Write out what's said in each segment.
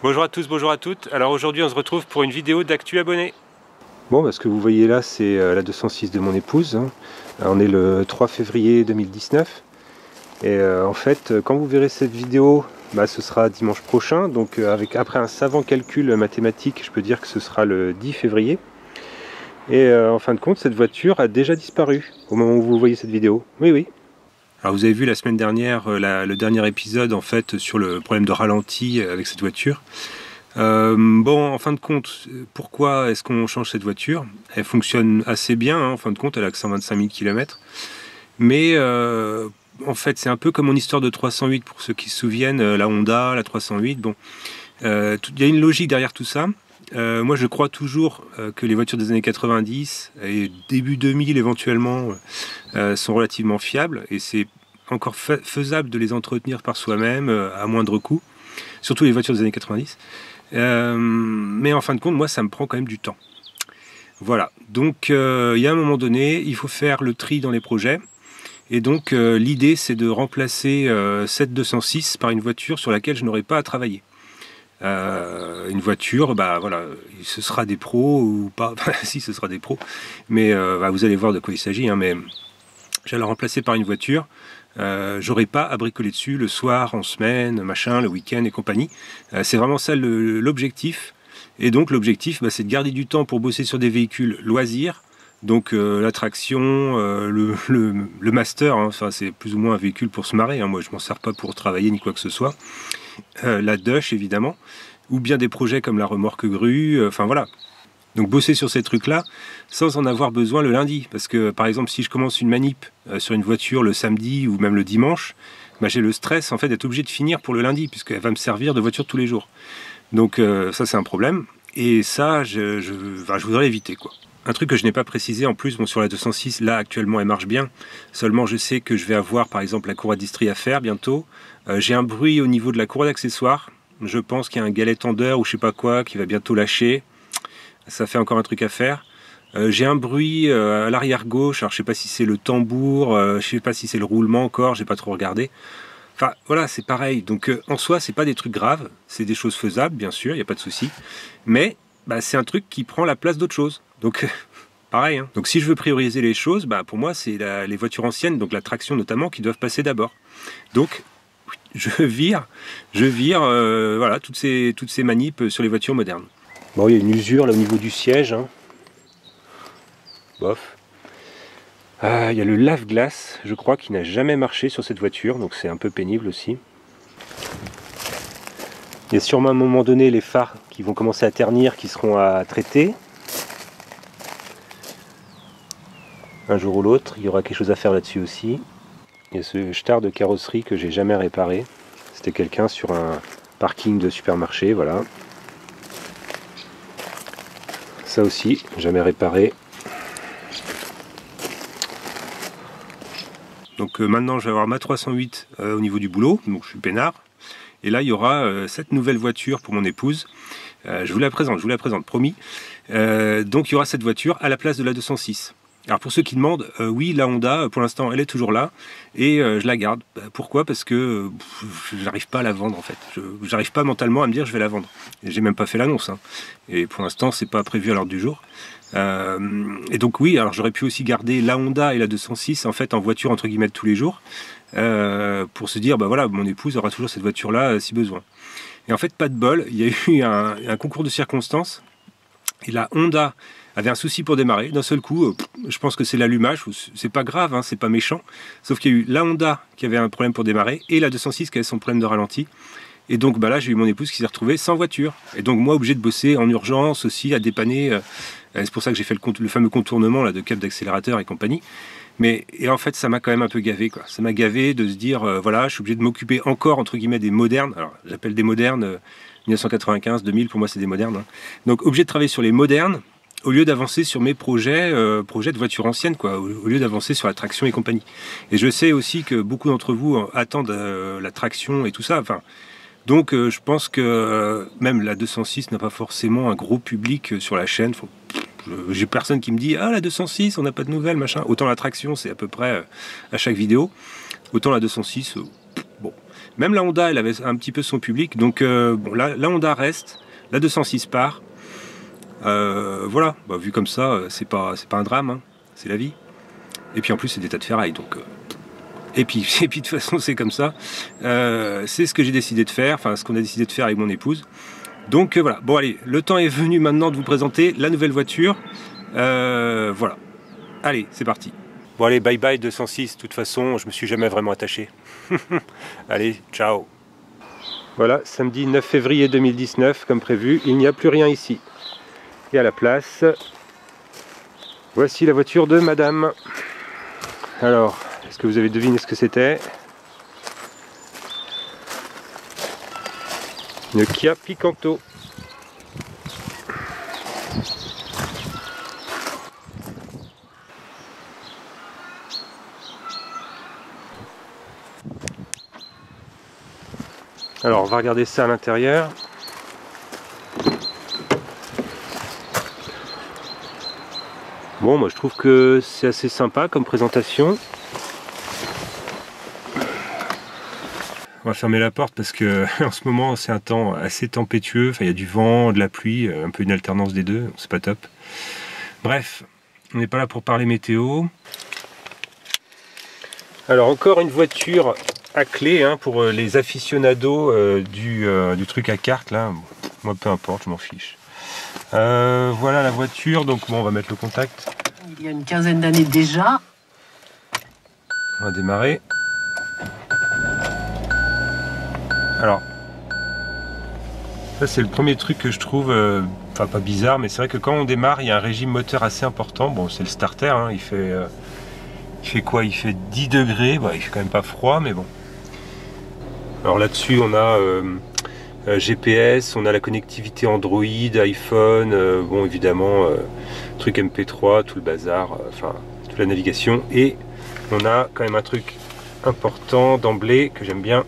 Bonjour à tous, bonjour à toutes. Alors aujourd'hui on se retrouve pour une vidéo d'actu abonné. Bon, ce que vous voyez là, c'est la 206 de mon épouse, hein. On est le 3 février 2019. Et en fait, quand vous verrez cette vidéo, ce sera dimanche prochain. Donc après un savant calcul mathématique, je peux dire que ce sera le 10 février. Et en fin de compte, cette voiture a déjà disparu au moment où vous voyez cette vidéo. Oui, oui. Alors vous avez vu la semaine dernière le dernier épisode en fait sur le problème de ralenti avec cette voiture. Bon, en fin de compte, pourquoi est-ce qu'on change cette voiture? Elle fonctionne assez bien, hein, en fin de compte, elle a que 125 000 km. Mais en fait, c'est un peu comme mon histoire de 308, pour ceux qui se souviennent, la Honda, la 308. Bon, il y a une logique derrière tout ça. Moi, je crois toujours que les voitures des années 90 et début 2000 éventuellement sont relativement fiables et c'est encore faisable de les entretenir par soi-même à moindre coût, surtout les voitures des années 90. Mais en fin de compte, moi, ça me prend quand même du temps. Voilà, donc il y a un moment donné, il faut faire le tri dans les projets. Et donc l'idée, c'est de remplacer cette 206 par une voiture sur laquelle je n'aurai pas à travailler. Une voiture, voilà, ce sera des pros ou pas, si ce sera des pros, mais vous allez voir de quoi il s'agit, hein, mais j'allais la remplacer par une voiture. J'aurai pas à bricoler dessus le soir, en semaine, machin, le week-end et compagnie. C'est vraiment ça l'objectif. Et donc l'objectif, c'est de garder du temps pour bosser sur des véhicules loisirs. Donc la traction, le master, hein, c'est plus ou moins un véhicule pour se marrer. Hein, moi, je m'en sers pas pour travailler ni quoi que ce soit. La Dush, évidemment, ou bien des projets comme la remorque grue. Enfin voilà. Donc bosser sur ces trucs-là sans en avoir besoin le lundi. Parce que par exemple, si je commence une manip sur une voiture le samedi ou même le dimanche, j'ai le stress en fait d'être obligé de finir pour le lundi, puisqu'elle va me servir de voiture tous les jours. Donc ça c'est un problème. Et ça, je voudrais l'éviter, quoi. Un truc que je n'ai pas précisé en plus, sur la 206, là actuellement elle marche bien. Seulement je sais que je vais avoir par exemple la courroie d'Istrie à faire bientôt. J'ai un bruit au niveau de la courroie d'accessoires. Je pense qu'il y a un galet tendeur ou je sais pas quoi qui va bientôt lâcher. Ça fait encore un truc à faire. J'ai un bruit à l'arrière gauche, alors je sais pas si c'est le tambour, je sais pas si c'est le roulement encore, j'ai pas trop regardé. Enfin voilà, c'est pareil. Donc en soi, c'est pas des trucs graves, c'est des choses faisables, bien sûr, il n'y a pas de souci. Mais c'est un truc qui prend la place d'autre chose. Donc pareil, hein. Donc si je veux prioriser les choses, pour moi c'est les voitures anciennes, donc la traction notamment, qui doivent passer d'abord. Donc je vire voilà, toutes ces manips sur les voitures modernes. Bon, il y a une usure là au niveau du siège, hein. Bof. Il y a le lave-glace, je crois, qui n'a jamais marché sur cette voiture, donc c'est un peu pénible aussi. Il y a sûrement à un moment donné les phares qui vont commencer à ternir, qui seront à traiter. Un jour ou l'autre, il y aura quelque chose à faire là-dessus aussi. Il y a ce star de carrosserie que j'ai jamais réparé. C'était quelqu'un sur un parking de supermarché, voilà. Ça aussi, jamais réparé. Donc maintenant je vais avoir ma 308 au niveau du boulot, donc je suis peinard. Et là il y aura cette nouvelle voiture pour mon épouse. Je vous la présente, promis. Donc il y aura cette voiture à la place de la 206. Alors pour ceux qui demandent, oui, la Honda, pour l'instant, elle est toujours là, et je la garde. Pourquoi? Parce que je n'arrive pas à la vendre, en fait. Je n'arrive pas mentalement à me dire je vais la vendre. J'ai même pas fait l'annonce, hein. Et pour l'instant, c'est pas prévu à l'ordre du jour. Et donc oui, alors j'aurais pu aussi garder la Honda et la 206, en fait, en voiture, entre guillemets, de tous les jours, pour se dire, voilà, mon épouse aura toujours cette voiture-là, si besoin. Et en fait, pas de bol, il y a eu un concours de circonstances, et la Honda avait un souci pour démarrer. D'un seul coup, je pense que c'est l'allumage, c'est pas grave, hein, c'est pas méchant. Sauf qu'il y a eu la Honda qui avait un problème pour démarrer et la 206 qui avait son problème de ralenti. Et donc là, j'ai eu mon épouse qui s'est retrouvée sans voiture. Et donc moi, obligé de bosser en urgence aussi, à dépanner. C'est pour ça que j'ai fait le fameux contournement là, de câble d'accélérateur et compagnie. Et en fait, ça m'a quand même un peu gavé, quoi. Ça m'a gavé de se dire, voilà, je suis obligé de m'occuper encore, entre guillemets, des modernes. Alors, j'appelle des modernes, 1995, 2000, pour moi, c'est des modernes, hein. Donc, obligé de travailler sur les modernes, au lieu d'avancer sur mes projets de voitures anciennes, quoi, au lieu d'avancer sur la traction et compagnie. Et je sais aussi que beaucoup d'entre vous attendent la traction et tout ça. Enfin, donc je pense que même la 206 n'a pas forcément un gros public sur la chaîne. J'ai personne qui me dit « Ah, la 206, on n'a pas de nouvelles, machin ». Autant la traction, c'est à peu près à chaque vidéo. Autant la 206, bon. Même la Honda, elle avait un petit peu son public. Donc bon, la Honda reste, la 206 part. Voilà, bah, vu comme ça, c'est pas un drame, hein. C'est la vie. Et puis en plus, c'est des tas de ferraille. Donc, et puis de toute façon, c'est comme ça. C'est ce que j'ai décidé de faire, enfin ce qu'on a décidé de faire avec mon épouse. Donc voilà, bon allez, le temps est venu maintenant de vous présenter la nouvelle voiture. Voilà, allez, c'est parti. Bon allez, bye bye 206, de toute façon, je me suis jamais vraiment attaché. Allez, ciao. Voilà, samedi 9 février 2019, comme prévu, il n'y a plus rien ici. Et à la place, voici la voiture de madame. Alors, est-ce que vous avez deviné ce que c'était? Une Kia Picanto. Alors, on va regarder ça à l'intérieur. Bon, moi je trouve que c'est assez sympa comme présentation. On va fermer la porte parce que en ce moment c'est un temps assez tempétueux. Enfin, il y a du vent, de la pluie, un peu une alternance des deux. C'est pas top. Bref, on n'est pas là pour parler météo. Alors encore une voiture à clé hein, pour les aficionados du truc à carte là. Moi peu importe, je m'en fiche. Voilà la voiture, donc bon, on va mettre le contact. Il y a une quinzaine d'années déjà. On va démarrer. Alors, ça c'est le premier truc que je trouve, enfin pas bizarre, mais c'est vrai que quand on démarre, il y a un régime moteur assez important. Bon, c'est le starter, hein, il fait quoi? Il fait 10 degrés, bah, il fait quand même pas froid, mais bon. Alors là-dessus, on a GPS, on a la connectivité Android, iPhone, bon évidemment, truc MP3, tout le bazar, enfin, toute la navigation. Et on a quand même un truc important d'emblée que j'aime bien.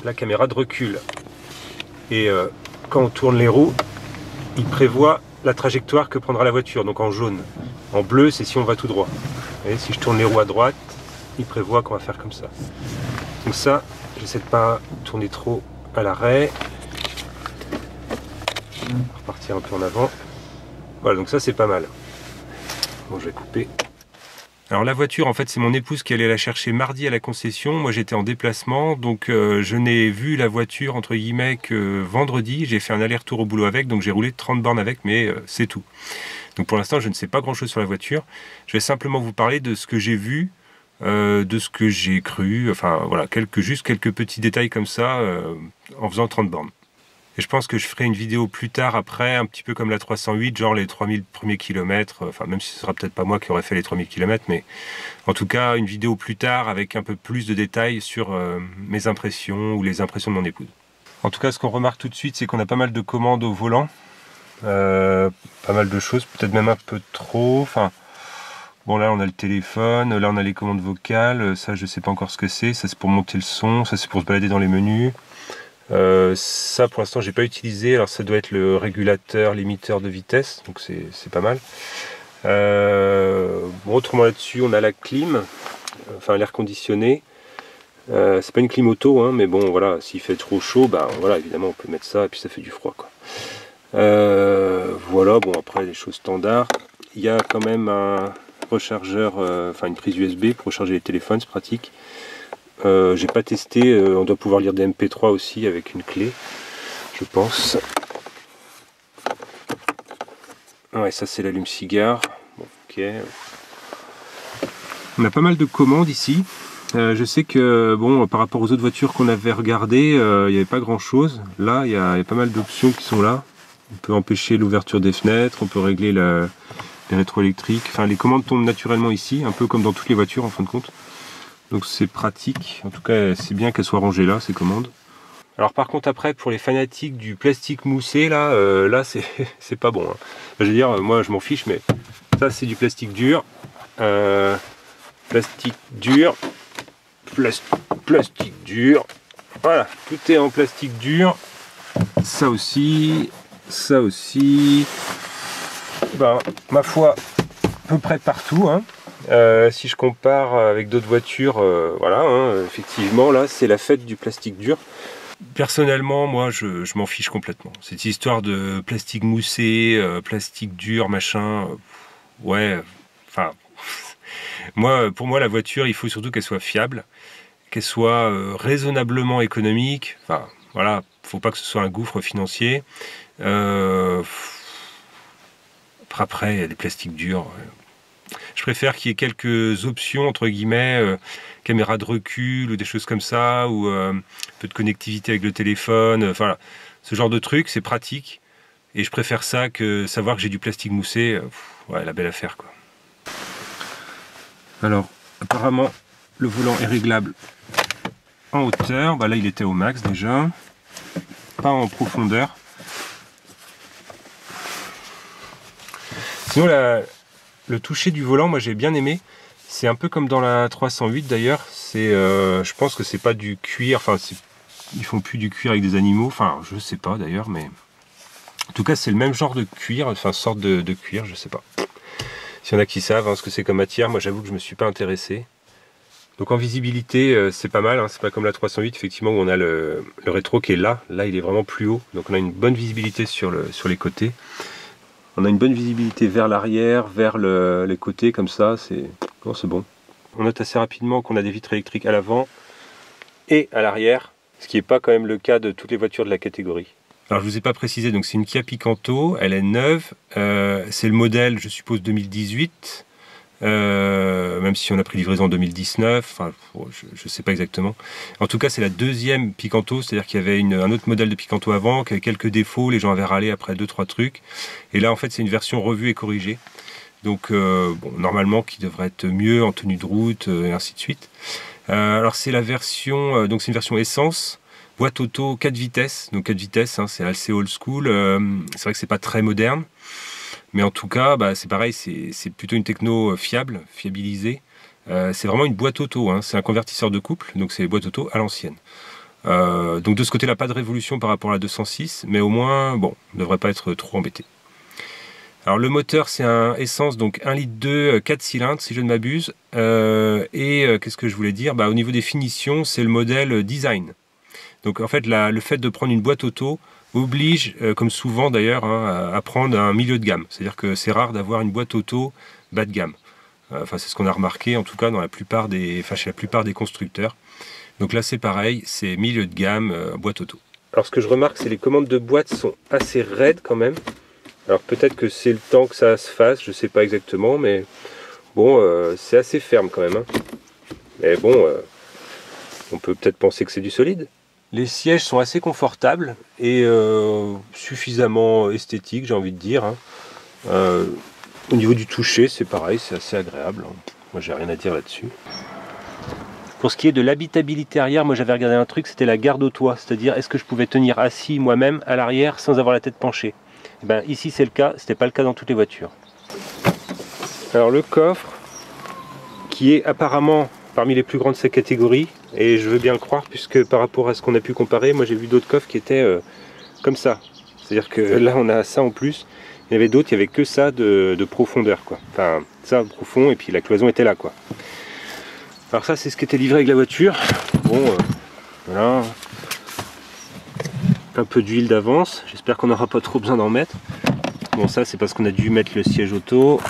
La caméra de recul et quand on tourne les roues, il prévoit la trajectoire que prendra la voiture, donc en jaune. En bleu, c'est si on va tout droit. Vous voyez, si je tourne les roues à droite, il prévoit qu'on va faire comme ça. Donc ça, j'essaie de pas tourner trop à l'arrêt. Repartir un peu en avant. Voilà, donc ça c'est pas mal. Bon, je vais couper. Alors la voiture, en fait, c'est mon épouse qui allait la chercher mardi à la concession. Moi, j'étais en déplacement, donc je n'ai vu la voiture, entre guillemets, que vendredi. J'ai fait un aller-retour au boulot avec, donc j'ai roulé 30 bornes avec, mais c'est tout. Donc pour l'instant, je ne sais pas grand-chose sur la voiture. Je vais simplement vous parler de ce que j'ai vu, de ce que j'ai cru, enfin voilà, juste quelques petits détails comme ça, en faisant 30 bornes. Et je pense que je ferai une vidéo plus tard après, un petit peu comme la 308, genre les 3000 premiers kilomètres, enfin même si ce sera peut-être pas moi qui aurais fait les 3000 km, mais en tout cas une vidéo plus tard avec un peu plus de détails sur mes impressions ou les impressions de mon épouse. En tout cas, ce qu'on remarque tout de suite, c'est qu'on a pas mal de commandes au volant, pas mal de choses, peut-être même un peu trop, enfin... Bon là on a le téléphone, là on a les commandes vocales, ça je sais pas encore ce que c'est, ça c'est pour monter le son, ça c'est pour se balader dans les menus. Ça pour l'instant j'ai pas utilisé, alors ça doit être le régulateur limiteur de vitesse, donc c'est pas mal. Bon, autrement là-dessus on a la clim, enfin l'air conditionné. C'est pas une clim auto, hein, mais bon voilà, s'il fait trop chaud, bah voilà évidemment on peut mettre ça et puis ça fait du froid quoi. Voilà, bon après les choses standards. Il y a quand même un rechargeur, enfin une prise USB pour recharger les téléphones, c'est pratique. J'ai pas testé, on doit pouvoir lire des MP3 aussi avec une clé, je pense. Ouais, ça c'est l'allume-cigare. Bon, ok. On a pas mal de commandes ici. Je sais que bon, par rapport aux autres voitures qu'on avait regardées, il n'y avait pas grand chose. Là, il y a pas mal d'options qui sont là. On peut empêcher l'ouverture des fenêtres, on peut régler les rétroélectriques. Enfin, les commandes tombent naturellement ici, un peu comme dans toutes les voitures en fin de compte. Donc c'est pratique. En tout cas, c'est bien qu'elles soient rangées là, ces commandes. Alors par contre, après, pour les fanatiques du plastique moussé, là c'est pas bon. Hein. Je veux dire, moi je m'en fiche, mais ça c'est du plastique dur. Plastique dur. Plastique dur. Voilà, tout est en plastique dur. Ça aussi. Ça aussi. Ben, ma foi, à peu près partout. Hein. Si je compare avec d'autres voitures, voilà, hein, effectivement, là, c'est la fête du plastique dur. Personnellement, moi, je m'en fiche complètement. Cette histoire de plastique moussé, plastique dur, machin, ouais, enfin, pour moi, la voiture, il faut surtout qu'elle soit fiable, qu'elle soit raisonnablement économique. Enfin, voilà, faut pas que ce soit un gouffre financier. Après, il y a des plastiques durs. Je préfère qu'il y ait quelques options, entre guillemets, caméra de recul ou des choses comme ça, ou un peu de connectivité avec le téléphone. Enfin, ce genre de truc, c'est pratique. Et je préfère ça que savoir que j'ai du plastique moussé. Ouais, la belle affaire, quoi. Alors, apparemment, le volant est réglable en hauteur. Bah là, il était au max déjà. Pas en profondeur. Sinon, le toucher du volant, moi j'ai bien aimé. C'est un peu comme dans la 308 d'ailleurs. Je pense que c'est pas du cuir. Enfin, ils font plus du cuir avec des animaux. Enfin, je sais pas d'ailleurs, mais en tout cas, c'est le même genre de cuir. Enfin, sorte de cuir, je sais pas. S'il y en a qui savent ce que c'est comme matière, moi j'avoue que je me suis pas intéressé. Donc en visibilité, c'est pas mal. Hein. C'est pas comme la 308 effectivement où on a le rétro qui est là. Là, il est vraiment plus haut. Donc on a une bonne visibilité sur les côtés. On a une bonne visibilité vers l'arrière, vers les côtés, comme ça, c'est bon. On note assez rapidement qu'on a des vitres électriques à l'avant et à l'arrière, ce qui n'est pas quand même le cas de toutes les voitures de la catégorie. Alors je ne vous ai pas précisé, donc c'est une Kia Picanto, elle est neuve, c'est le modèle, je suppose, 2018, même si on a pris livraison en 2019, enfin, je ne sais pas exactement. En tout cas, c'est la deuxième Picanto, c'est-à-dire qu'il y avait un autre modèle de Picanto avant, qui avait quelques défauts, les gens avaient râlé après 2-3 trucs. Et là, en fait, c'est une version revue et corrigée. Donc, bon, normalement, qui devrait être mieux en tenue de route, et ainsi de suite. Alors, c'est la version, donc c'est une version essence, boîte auto 4 vitesses. Donc 4 vitesses, hein, c'est assez old school. C'est vrai que c'est pas très moderne. Mais en tout cas, c'est pareil, c'est plutôt une techno fiable, fiabilisée. C'est vraiment une boîte auto, hein. C'est un convertisseur de couple, donc c'est boîte auto à l'ancienne. Donc de ce côté-là, pas de révolution par rapport à la 206, mais au moins, bon, on ne devrait pas être trop embêté. Alors le moteur, c'est un essence, donc 1,2 litre 4 cylindres, si je ne m'abuse. Qu'est-ce que je voulais dire ? Au niveau des finitions, c'est le modèle design. Donc en fait, le fait de prendre une boîte auto oblige, comme souvent d'ailleurs, à prendre un milieu de gamme. C'est-à-dire que c'est rare d'avoir une boîte auto bas de gamme. Enfin, c'est ce qu'on a remarqué, en tout cas, chez la plupart des constructeurs. Donc là, c'est pareil, c'est milieu de gamme, boîte auto. Alors, ce que je remarque, c'est que les commandes de boîte sont assez raides quand même. Alors, peut-être que c'est le temps que ça se fasse, je ne sais pas exactement, mais bon, c'est assez ferme quand même. Hein. Mais bon, on peut peut-être penser que c'est du solide. Les sièges sont assez confortables et suffisamment esthétiques, j'ai envie de dire. Hein. Au niveau du toucher, c'est pareil, c'est assez agréable. Moi, j'ai rien à dire là-dessus. Pour ce qui est de l'habitabilité arrière, moi j'avais regardé un truc, c'était la garde au toit. C'est-à-dire, est-ce que je pouvais tenir assis moi-même à l'arrière sans avoir la tête penchée ? Et ben, ici, c'est le cas. C'était pas le cas dans toutes les voitures. Alors, le coffre, qui est apparemment parmi les plus grands de sa catégorie, et je veux bien le croire, puisque par rapport à ce qu'on a pu comparer, moi j'ai vu d'autres coffres qui étaient comme ça. C'est-à-dire que là, on a ça en plus. Il y avait d'autres, il n'y avait que ça de profondeur, quoi. Enfin, ça profond, et puis la cloison était là, quoi. Alors ça, c'est ce qui était livré avec la voiture. Bon, voilà. Un peu d'huile d'avance. J'espère qu'on n'aura pas trop besoin d'en mettre. Bon, ça, c'est parce qu'on a dû mettre le siège auto,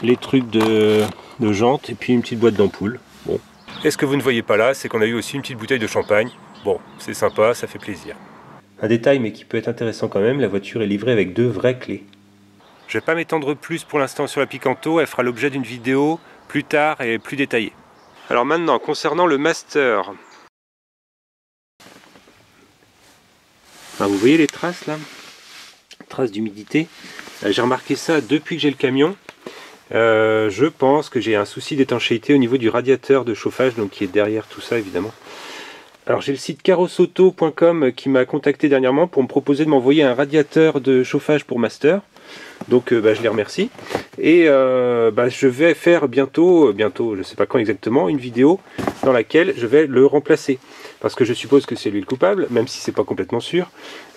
les trucs de jantes, et puis une petite boîte d'ampoule. Bon. Et ce que vous ne voyez pas là, c'est qu'on a eu aussi une petite bouteille de champagne. Bon, c'est sympa, ça fait plaisir. Un détail, mais qui peut être intéressant quand même, la voiture est livrée avec 2 vraies clés. Je ne vais pas m'étendre plus pour l'instant sur la Picanto, elle fera l'objet d'une vidéo plus tard et plus détaillée. Alors maintenant, concernant le master. Alors vous voyez les traces là ? Traces d'humidité. J'ai remarqué ça depuis que j'ai le camion. Je pense que j'ai un souci d'étanchéité au niveau du radiateur de chauffage, donc qui est derrière tout ça évidemment. Alors j'ai le site carrosauto.com qui m'a contacté dernièrement pour me proposer de m'envoyer un radiateur de chauffage pour master. Donc je les remercie. Et je vais faire bientôt, je ne sais pas quand exactement, une vidéo dans laquelle je vais le remplacer. Parce que je suppose que c'est lui le coupable, même si c'est pas complètement sûr.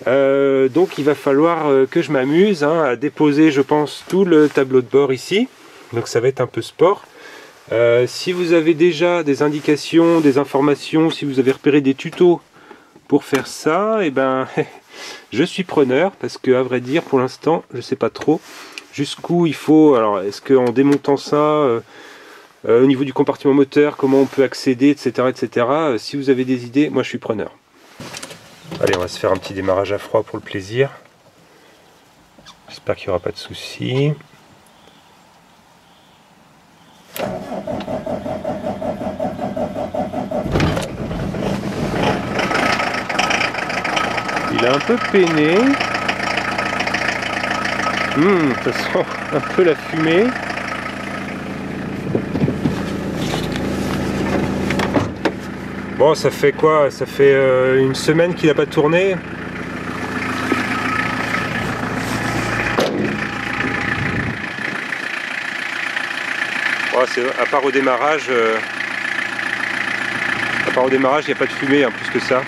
Donc il va falloir que je m'amuse à déposer, je pense, tout le tableau de bord ici. Donc ça va être un peu sport. Si vous avez déjà des indications, des informations, si vous avez repéré des tutos pour faire ça, eh ben, je suis preneur, parce que à vrai dire, pour l'instant, je sais pas trop jusqu'où il faut. Alors, est-ce qu'en démontant ça, au niveau du compartiment moteur, comment on peut accéder, etc., etc. Si vous avez des idées, moi je suis preneur. Allez, on va se faire un petit démarrage à froid pour le plaisir. J'espère qu'il n'y aura pas de soucis. Il est un peu peiné. Ça sent un peu la fumée. Bon, ça fait quoi? Ça fait une semaine qu'il n'a pas tourné. Bon, à part au démarrage, il n'y a pas de fumée, hein, plus que ça.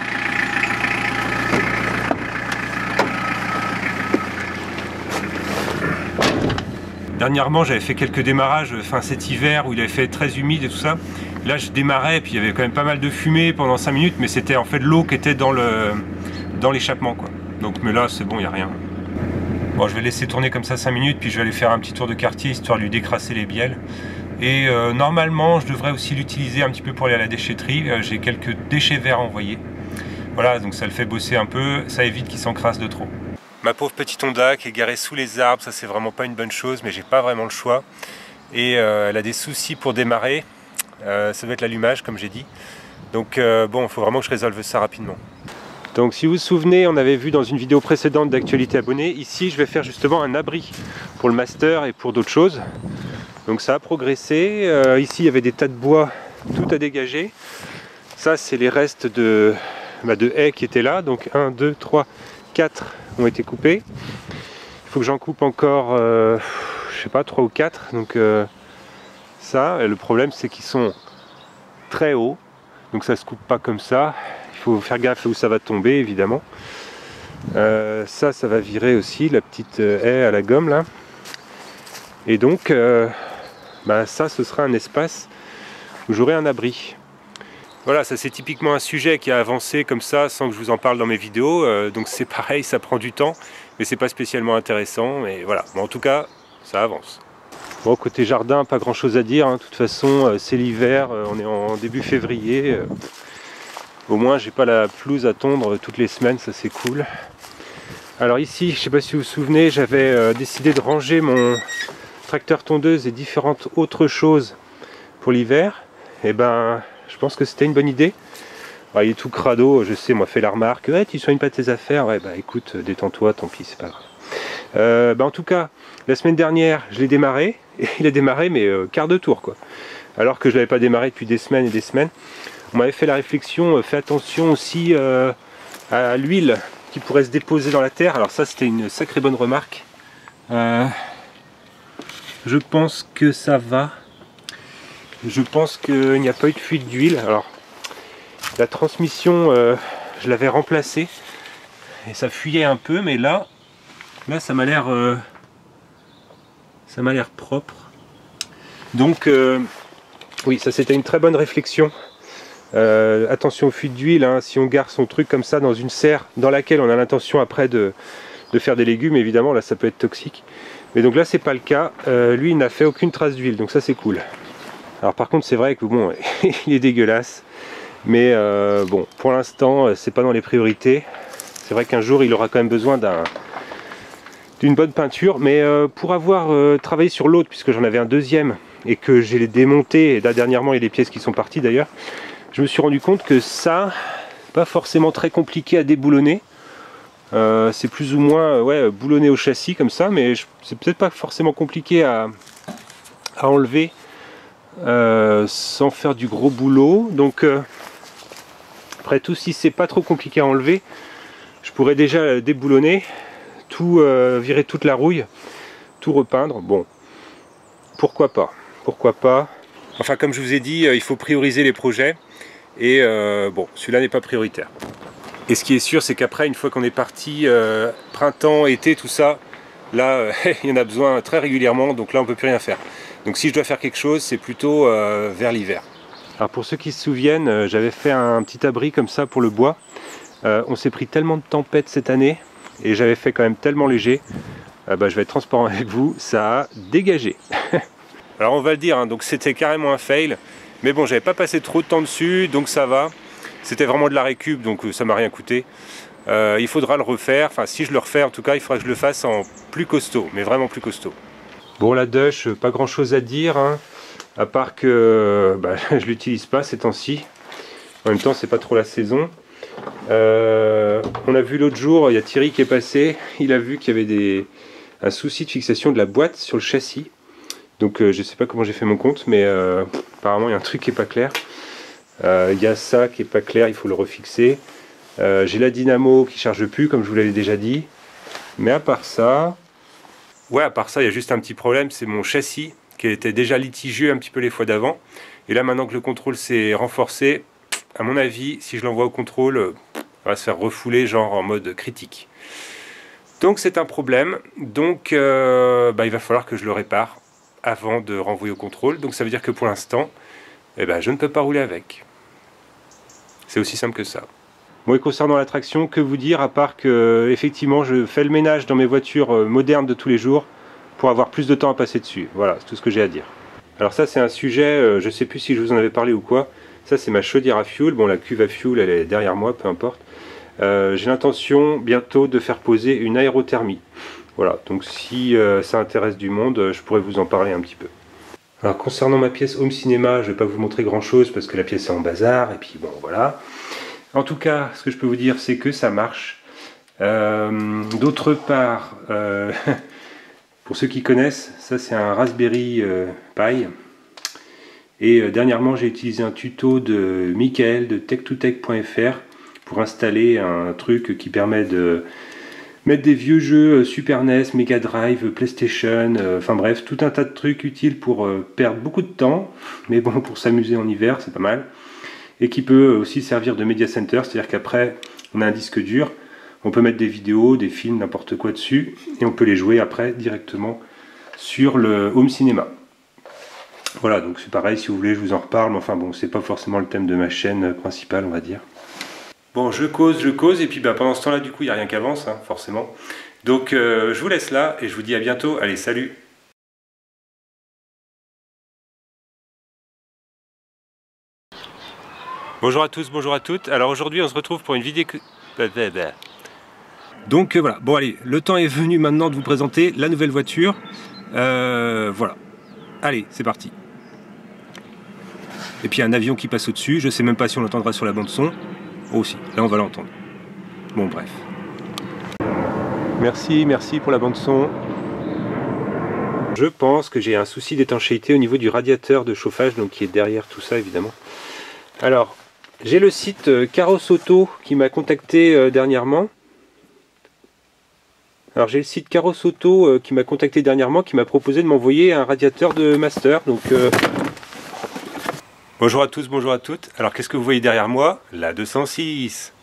Dernièrement, j'avais fait quelques démarrages cet hiver où il avait fait très humide et tout ça. Là, je démarrais, puis il y avait quand même pas mal de fumée pendant 5 minutes, mais c'était en fait l'eau qui était dans l'échappement, quoi. Donc, mais là, c'est bon, il n'y a rien. Bon, je vais laisser tourner comme ça 5 minutes, puis je vais aller faire un petit tour de quartier, histoire de lui décrasser les bielles. Et normalement, je devrais aussi l'utiliser un petit peu pour aller à la déchetterie. J'ai quelques déchets verts envoyés. Voilà, donc ça le fait bosser un peu, ça évite qu'il s'encrasse de trop. Ma pauvre petite Honda qui est garée sous les arbres, ça c'est vraiment pas une bonne chose, mais j'ai pas vraiment le choix. Et elle a des soucis pour démarrer, ça doit être l'allumage comme j'ai dit. Donc bon, il faut vraiment que je résolve ça rapidement. Donc si vous vous souvenez, on avait vu dans une vidéo précédente d'actualité abonnée, ici je vais faire justement un abri pour le master et pour d'autres choses. Donc ça a progressé, ici il y avait des tas de bois tout à dégager. Ça c'est les restes de haies qui étaient là, donc 1, 2, 3, 4 ont été coupés. Il faut que j'en coupe encore, je sais pas, 3 ou 4. Donc ça, et le problème c'est qu'ils sont très hauts, donc ça se coupe pas comme ça. Il faut faire gaffe où ça va tomber évidemment. Ça va virer aussi, la petite haie à la gomme là. Et donc ça ce sera un espace où j'aurai un abri. Voilà, ça c'est typiquement un sujet qui a avancé comme ça sans que je vous en parle dans mes vidéos, donc c'est pareil, ça prend du temps, mais c'est pas spécialement intéressant, mais voilà, bon, en tout cas, ça avance. Bon, côté jardin, pas grand chose à dire, hein. De toute façon, c'est l'hiver, on est en début février, au moins j'ai pas la pelouse à tondre toutes les semaines, ça c'est cool. Alors ici, je sais pas si vous vous souvenez, j'avais décidé de ranger mon tracteur tondeuse et différentes autres choses pour l'hiver, et ben je pense que c'était une bonne idée. Alors, il est tout crado, je sais, moi fais la remarque, ouais, tu soignes pas tes affaires, ouais bah écoute, détends-toi, tant pis, c'est pas grave. En tout cas, la semaine dernière, je l'ai démarré, et il a démarré mais quart de tour quoi. Alors que je l'avais pas démarré depuis des semaines et des semaines. On m'avait fait la réflexion, fais attention aussi à l'huile qui pourrait se déposer dans la terre. Alors ça c'était une sacrée bonne remarque. Je pense que ça va. Je pense qu'il n'y a pas eu de fuite d'huile. Alors, la transmission, je l'avais remplacée et ça fuyait un peu, mais là ça m'a l'air propre. Donc, oui, ça c'était une très bonne réflexion. Attention aux fuites d'huile, hein, si on gare son truc comme ça dans une serre dans laquelle on a l'intention après de faire des légumes, évidemment, là ça peut être toxique. Mais donc là c'est pas le cas. Lui il n'a fait aucune trace d'huile, donc ça c'est cool. Alors par contre c'est vrai que bon, il est dégueulasse, mais bon, pour l'instant c'est pas dans les priorités. C'est vrai qu'un jour il aura quand même besoin d'une bonne peinture, mais pour avoir travaillé sur l'autre, puisque j'en avais un deuxième et que j'ai démonté, et là dernièrement il y a des pièces qui sont parties d'ailleurs, je me suis rendu compte que ça, pas forcément très compliqué à déboulonner. C'est plus ou moins boulonné au châssis comme ça, mais c'est peut-être pas forcément compliqué à enlever sans faire du gros boulot. Donc après tout, si c'est pas trop compliqué à enlever, je pourrais déjà déboulonner, tout virer toute la rouille, tout repeindre. Bon, pourquoi pas, pourquoi pas. Enfin, comme je vous ai dit, il faut prioriser les projets, et bon, celui-là n'est pas prioritaire. Et ce qui est sûr, c'est qu'après, une fois qu'on est parti, printemps, été, tout ça, là, il y en a besoin très régulièrement, donc là, on ne peut plus rien faire. Donc si je dois faire quelque chose, c'est plutôt vers l'hiver. Alors pour ceux qui se souviennent, j'avais fait un petit abri comme ça pour le bois. On s'est pris tellement de tempêtes cette année et j'avais fait quand même tellement léger. Je vais être transparent avec vous, ça a dégagé. Alors on va le dire, hein, donc c'était carrément un fail. Mais bon, j'avais pas passé trop de temps dessus, donc ça va. C'était vraiment de la récup, donc ça m'a rien coûté. Il faudra le refaire, enfin si je le refais en tout cas, il faudra que je le fasse en plus costaud, mais vraiment plus costaud. Bon, la Dush, pas grand chose à dire, hein, à part que je l'utilise pas ces temps-ci. En même temps, c'est pas trop la saison. On a vu l'autre jour, il y a Thierry qui est passé, il a vu qu'il y avait un souci de fixation de la boîte sur le châssis. Donc je sais pas comment j'ai fait mon compte, mais apparemment il y a un truc qui est pas clair. Il y a ça qui est pas clair, il faut le refixer. J'ai la dynamo qui charge plus, comme je vous l'avais déjà dit. Mais à part ça... Ouais, à part ça, il y a juste un petit problème, c'est mon châssis qui était déjà litigieux un petit peu les fois d'avant. Et là, maintenant que le contrôle s'est renforcé, à mon avis, si je l'envoie au contrôle, on va se faire refouler, genre en mode critique. Donc c'est un problème, donc il va falloir que je le répare avant de renvoyer au contrôle. Donc ça veut dire que pour l'instant, je ne peux pas rouler avec. C'est aussi simple que ça. Bon, et concernant la traction, que vous dire à part que effectivement je fais le ménage dans mes voitures modernes de tous les jours pour avoir plus de temps à passer dessus. Voilà, c'est tout ce que j'ai à dire. Alors ça c'est un sujet, je sais plus si je vous en avais parlé ou quoi. Ça c'est ma chaudière à fioul. Bon, la cuve à fioul elle est derrière moi, peu importe. J'ai l'intention bientôt de faire poser une aérothermie. Voilà, donc si ça intéresse du monde, je pourrais vous en parler un petit peu. Alors concernant ma pièce home cinéma, je ne vais pas vous montrer grand chose parce que la pièce est en bazar et puis bon voilà. En tout cas, ce que je peux vous dire, c'est que ça marche. D'autre part, pour ceux qui connaissent, ça c'est un Raspberry Pi. Et dernièrement, j'ai utilisé un tuto de Michael de tech2tech.fr pour installer un truc qui permet de mettre des vieux jeux Super NES, Mega Drive, PlayStation, enfin bref, tout un tas de trucs utiles pour perdre beaucoup de temps, mais bon, pour s'amuser en hiver, c'est pas mal. Et qui peut aussi servir de Media Center, c'est-à-dire qu'après on a un disque dur, on peut mettre des vidéos, des films, n'importe quoi dessus, et on peut les jouer après directement sur le home cinéma. Voilà, donc c'est pareil, si vous voulez je vous en reparle, mais enfin bon, c'est pas forcément le thème de ma chaîne principale, on va dire. Bon, je cause, et puis pendant ce temps-là, du coup, il n'y a rien qui avance, hein, forcément. Donc je vous laisse là, et je vous dis à bientôt, allez, salut! Bonjour à tous, bonjour à toutes. Alors aujourd'hui on se retrouve pour une vidéo... Donc voilà, bon allez, le temps est venu maintenant de vous présenter la nouvelle voiture. Voilà. Allez, c'est parti. Et puis un avion qui passe au-dessus, je sais même pas si on l'entendra sur la bande son. Oh si, là on va l'entendre. Bon bref. Merci pour la bande son. Je pense que j'ai un souci d'étanchéité au niveau du radiateur de chauffage, donc qui est derrière tout ça évidemment. Alors, j'ai le site Carrosse Auto qui m'a contacté dernièrement. Alors j'ai le site Carrosse Auto qui m'a contacté dernièrement, qui m'a proposé de m'envoyer un radiateur de Master. Donc bonjour à tous, bonjour à toutes. Alors qu'est-ce que vous voyez derrière moi? La 206.